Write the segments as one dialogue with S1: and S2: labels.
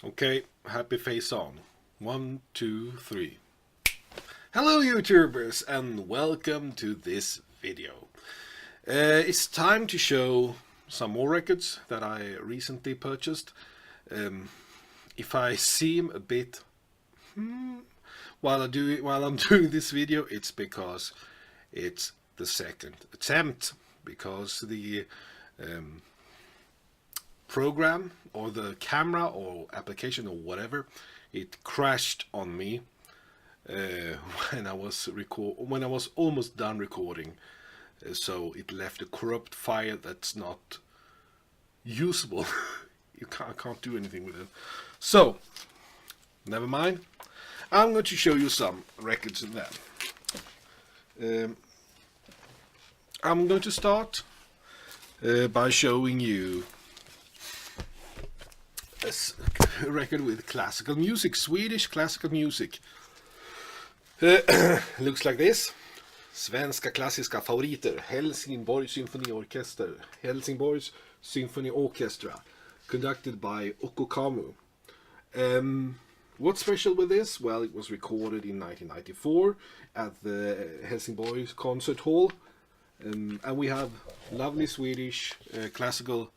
S1: Okay, happy face on. One, two, three. Hello YouTubers and welcome to this video. It's time to show some more records that I recently purchased. If I seem a bit while I'm doing this video, it's because it's the second attempt because the um, program or the camera or application or whatever, it crashed on me uh, when I was almost done recording. So it left a corrupt file that's not usable. I can't do anything with it. So never mind. I'm going to show you some records in that. Um, I'm going to start by showing you a record with classical music, Swedish classical music. Looks like this. Svenska klassiska favoriter, Helsingborgs symfoniorkester, Helsingborgs Symphony Orchestra, conducted by Okko Kamu. What's special with this? Well, it was recorded in 1994 at the Helsingborgs Concert Hall, and we have lovely Swedish classical,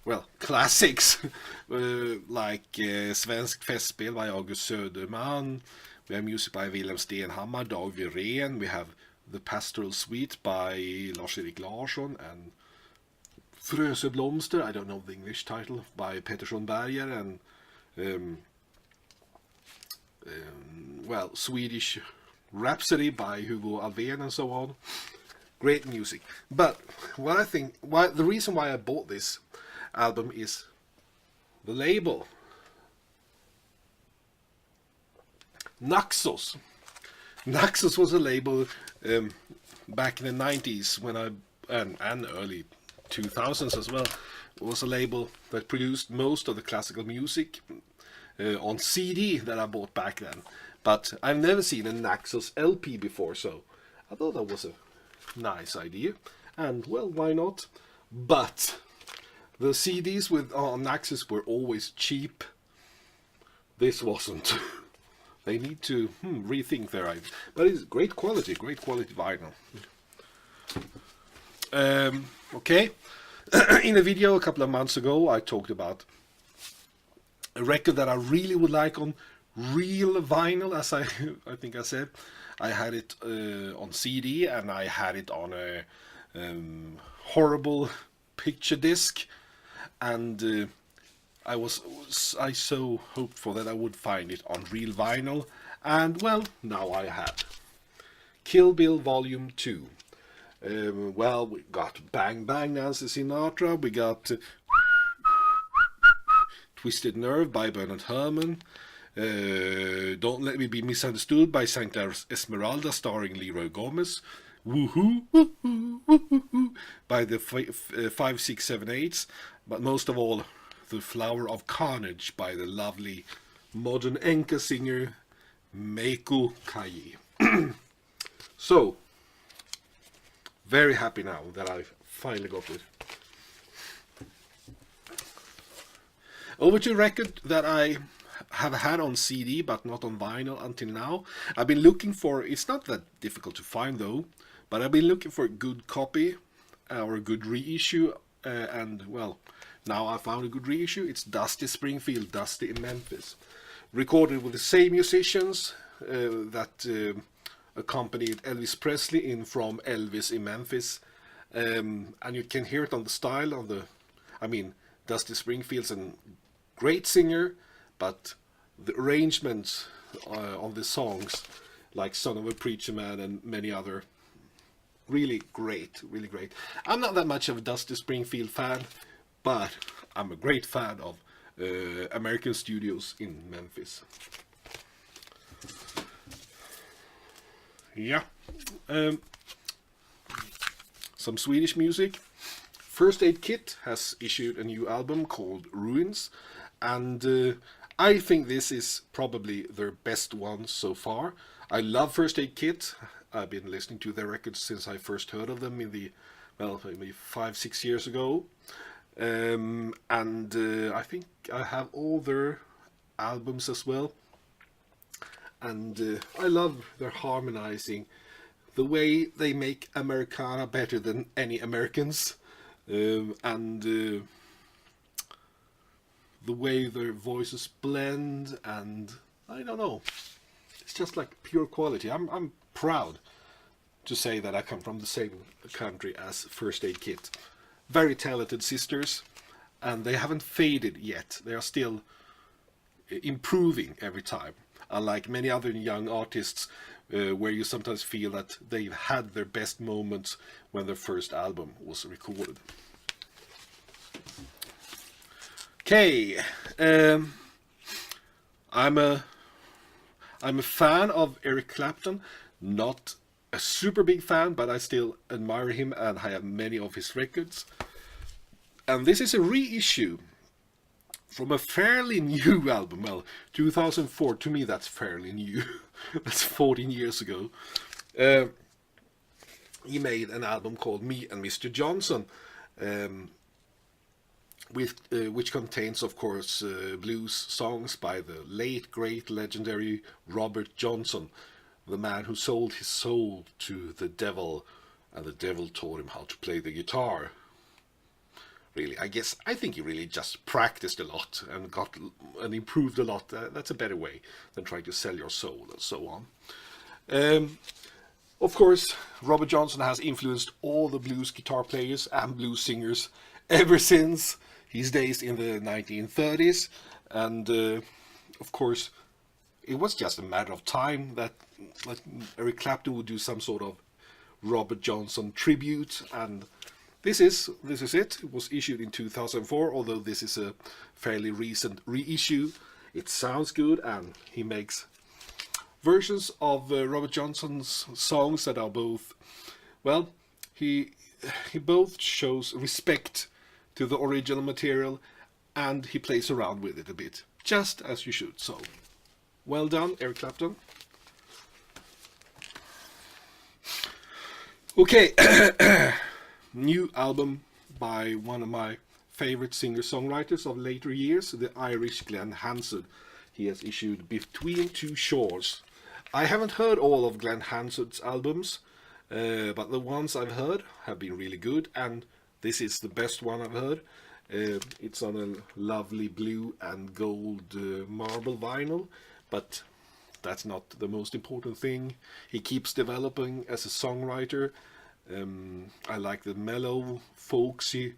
S1: well, classics like Svensk festspel by August Söderman. We have music by Wilhelm Stenhammar, Dag Wirén. We have the Pastoral Suite by Lars-Erik Larsson and Frösöblomster, I don't know the English title, by Pettersson Berger, and well, Swedish Rhapsody by Hugo Alfvén and so on. Great music. But the reason why I bought this album is the label. Naxos. Naxos was a label back in the 90s and early 2000s as well. It was a label that produced most of the classical music on CD that I bought back then. But I've never seen a Naxos LP before, so I thought that was a nice idea. And well, why not? But the CDs on Naxos were always cheap. This wasn't. They need to rethink their ideas. But it's great quality vinyl. Okay. In a video a couple of months ago, I talked about a record that I really would like on real vinyl, as I think I said. I had it on CD and I had it on a horrible picture disc, and I so hoped for that I would find it on real vinyl, and well, now I have. Kill Bill Volume 2. Well, we got Bang Bang Nancy Sinatra, we got Twisted Nerve by Bernard Herrmann, Don't Let Me Be Misunderstood by Santa Esmeralda starring Leroy Gomez, Woohoo, woohoo, woohoo, by the 5678s, but most of all, The Flower of Carnage by the lovely modern enka singer Meiko Kaji. So, very happy now that I've finally got it. Over to a record that I have had on CD but not on vinyl until now. I've been looking for, it's not that difficult to find though, but I've been looking for a good copy or a good reissue, and well, now I found a good reissue. It's Dusty Springfield, Dusty in Memphis. Recorded with the same musicians that accompanied Elvis Presley in From Elvis in Memphis. And you can hear it on the style of Dusty Springfield's a great singer, but the arrangements on the songs, like Son of a Preacher Man and many other, really great, really great. I'm not that much of a Dusty Springfield fan, but I'm a great fan of American studios in Memphis. Yeah. Some Swedish music. First Aid Kit has issued a new album called Ruins, and I think this is probably their best one so far. I love First Aid Kit. I've been listening to their records since I first heard of them maybe 5-6 years ago. And I think I have all their albums as well. And I love their harmonizing, the way they make Americana better than any Americans, and the way their voices blend, and I don't know, it's just like pure quality. I'm proud to say that I come from the same country as First Aid Kit. Very talented sisters, and they haven't faded yet. They are still improving every time. Unlike many other young artists, where you sometimes feel that they've had their best moments when their first album was recorded. Okay, I'm a fan of Eric Clapton. Not a super big fan, but I still admire him and I have many of his records. And this is a reissue from a fairly new album. Well, 2004, to me that's fairly new. That's 14 years ago. He made an album called Me and Mr. Johnson, which contains, of course, blues songs by the late, great, legendary Robert Johnson, the man who sold his soul to the devil, and the devil taught him how to play the guitar. Really, I think he really just practiced a lot and got and improved a lot. That's a better way than trying to sell your soul and so on. Of course, Robert Johnson has influenced all the blues guitar players and blues singers ever since his days in the 1930s, and of course, it was just a matter of time that Eric Clapton would do some sort of Robert Johnson tribute, and this is it. It was issued in 2004, although this is a fairly recent reissue. It sounds good, and he makes versions of Robert Johnson's songs that are both, well, he both shows respect to the original material, and he plays around with it a bit, just as you should. So, well done, Eric Clapton. Okay. New album by one of my favorite singer-songwriters of later years, the Irish Glen Hansard. He has issued Between Two Shores. I haven't heard all of Glen Hansard's albums, but the ones I've heard have been really good, and this is the best one I've heard. It's on a lovely blue and gold marble vinyl, but that's not the most important thing. He keeps developing as a songwriter. I like the mellow, folksy,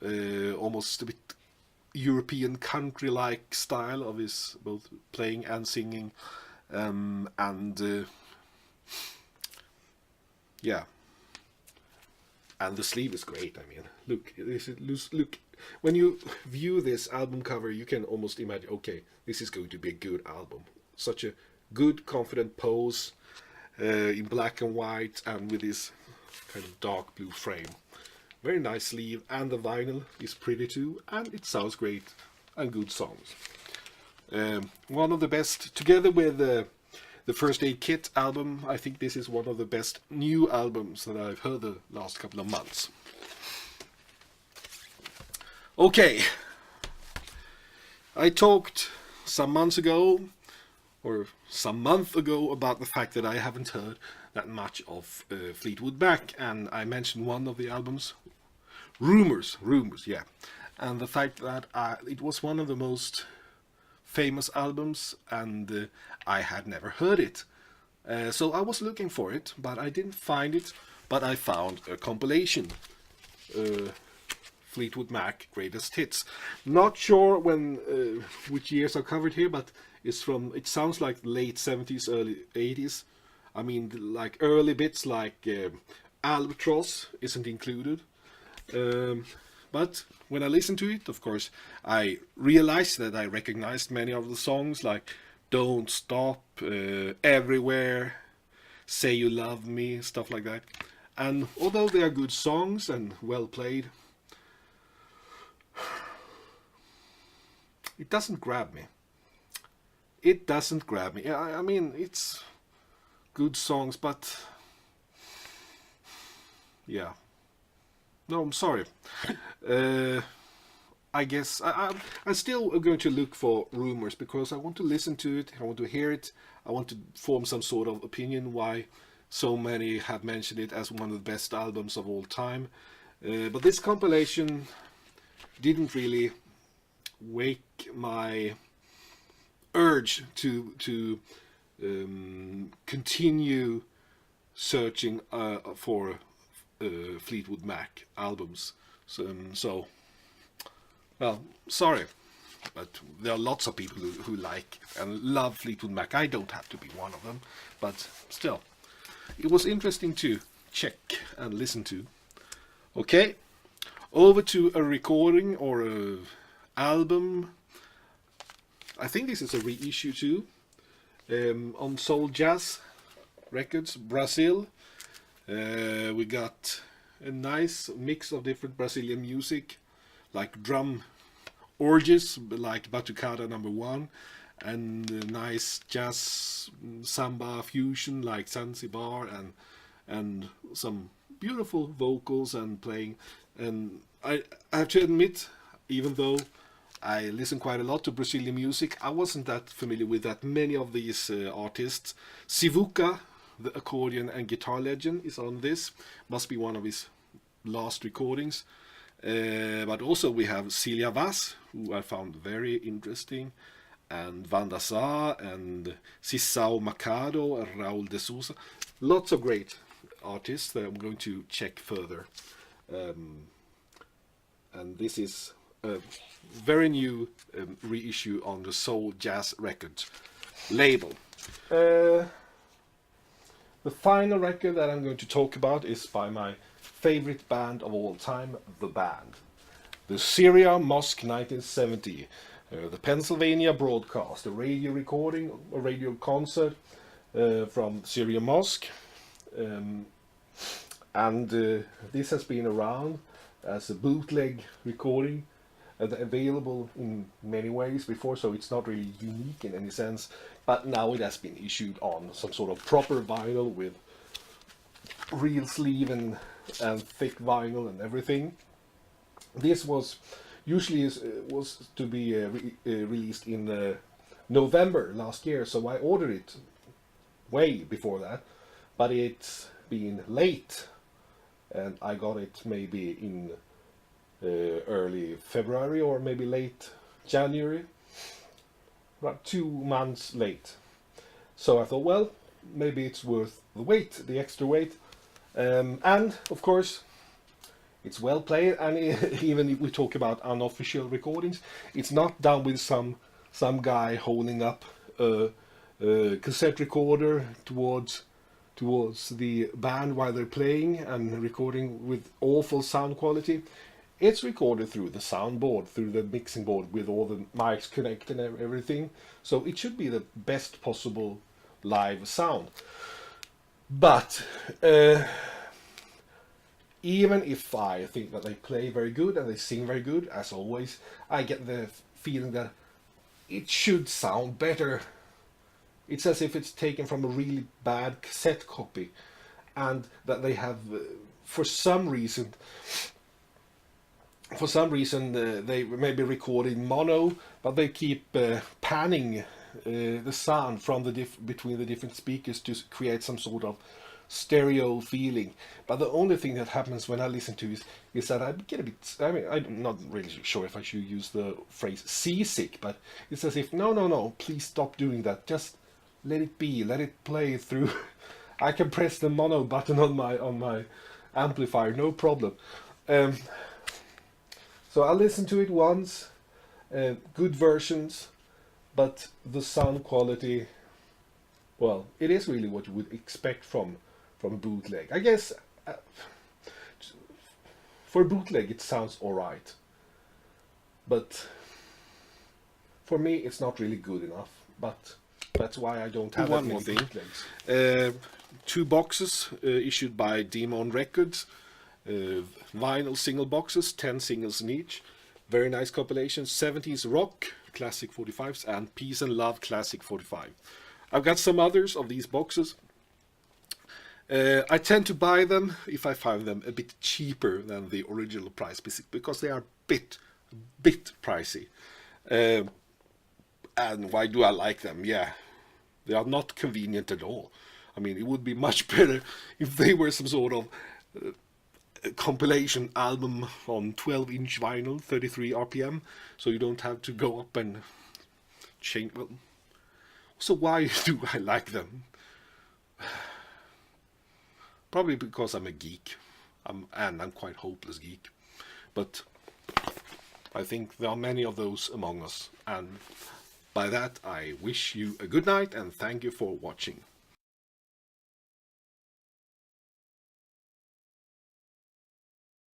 S1: almost a bit European country-like style of his both playing and singing, yeah, and the sleeve is great. I mean, look. When you view this album cover, you can almost imagine, okay, this is going to be a good album. Such a good, confident pose in black and white, and with this kind of dark blue frame. Very nice sleeve, and the vinyl is pretty too, and it sounds great, and good songs. One of the best, together with the First Aid Kit album, I think this is one of the best new albums that I've heard the last couple of months. Okay, I talked some month ago about the fact that I haven't heard that much of Fleetwood Mac, and I mentioned one of the albums, Rumors, yeah, and the fact that it was one of the most famous albums, and I had never heard it. So I was looking for it, but I didn't find it, but I found a compilation, Fleetwood Mac Greatest Hits. Not sure which years are covered here, but it sounds like late 70s, early 80s. I mean, like early bits like Albatross isn't included. But when I listened to it, of course, I realized that I recognized many of the songs, like Don't Stop, Everywhere, Say You Love Me, stuff like that. And although they are good songs and well played, it doesn't grab me. I mean, it's good songs, but yeah. No, I'm sorry. I guess I'm still going to look for rumors because I want to listen to it. I want to hear it. I want to form some sort of opinion why so many have mentioned it as one of the best albums of all time. But this compilation didn't really wake my urge to continue searching for Fleetwood Mac albums. So, well, sorry, but there are lots of people who like and love Fleetwood Mac. I don't have to be one of them, but still, it was interesting to check and listen to. Okay, over to a recording or a album. I think this is a reissue too, on Soul Jazz Records, Brazil. We got a nice mix of different Brazilian music, like drum orgies, like Batucada #1, and nice jazz samba fusion like Zanzibar, and some beautiful vocals and playing. And I have to admit, even though I listen quite a lot to Brazilian music, I wasn't that familiar with that many of these artists. Sivuca, the accordion and guitar legend, is on this. Must be one of his last recordings. But also we have Cilia Vaz, who I found very interesting, and Vanda Sa, and Sissao Macado, and Raul de Souza. Lots of great artists that I'm going to check further. And this is a very new reissue on the Soul Jazz Records label. The final record that I'm going to talk about is by my favorite band of all time, The Band. The Syria Mosque 1970, the Pennsylvania broadcast, a radio recording, a radio concert from Syria Mosque. And this has been around as a bootleg recording, available in many ways before, so it's not really unique in any sense. But now it has been issued on some sort of proper vinyl with real sleeve and thick vinyl and everything. This was usually was to be released in November last year, so I ordered it way before that, but it's been late, and I got it maybe in early February or maybe late January, about 2 months late. So I thought, well, maybe it's worth the wait, the extra wait. And of course, it's well played, and even if we talk about unofficial recordings, it's not done with some guy holding up a cassette recorder towards the band while they're playing and recording with awful sound quality. It's recorded through the soundboard, through the mixing board, with all the mics connected and everything. So it should be the best possible live sound. But even if I think that they play very good and they sing very good, as always, I get the feeling that it should sound better. It's as if it's taken from a really bad cassette copy, and that they have, for some reason, they maybe record in mono, but they keep panning the sound from between the different speakers to create some sort of stereo feeling. But the only thing that happens when I listen to it is that I get a bit, I mean, I'm not really sure if I should use the phrase seasick, but it's as if, no, please stop doing that. Just let it be, let it play through. I can press the mono button on my amplifier, no problem. So I listened to it once, good versions, but the sound quality, well, it is really what you would expect from bootleg. I guess for bootleg it sounds alright, but for me it's not really good enough. But that's why I don't have
S2: one
S1: that
S2: more
S1: many
S2: thing.
S1: bootlegs.
S2: 2 boxes issued by Demon Records, vinyl single boxes, 10 singles in each. Very nice compilations: 70s rock, classic 45s, and Peace and Love, classic 45. I've got some others of these boxes. I tend to buy them if I find them a bit cheaper than the original price, because they are a bit bit pricey. And why do I like them? Yeah, they are not convenient at all. I mean, it would be much better if they were some sort of compilation album on 12-inch vinyl, 33 RPM, so you don't have to go up and change. Well, so why do I like them? Probably because I'm a geek, and I'm quite hopeless geek. But I think there are many of those among us, and by that I wish you a good night and thank you for watching.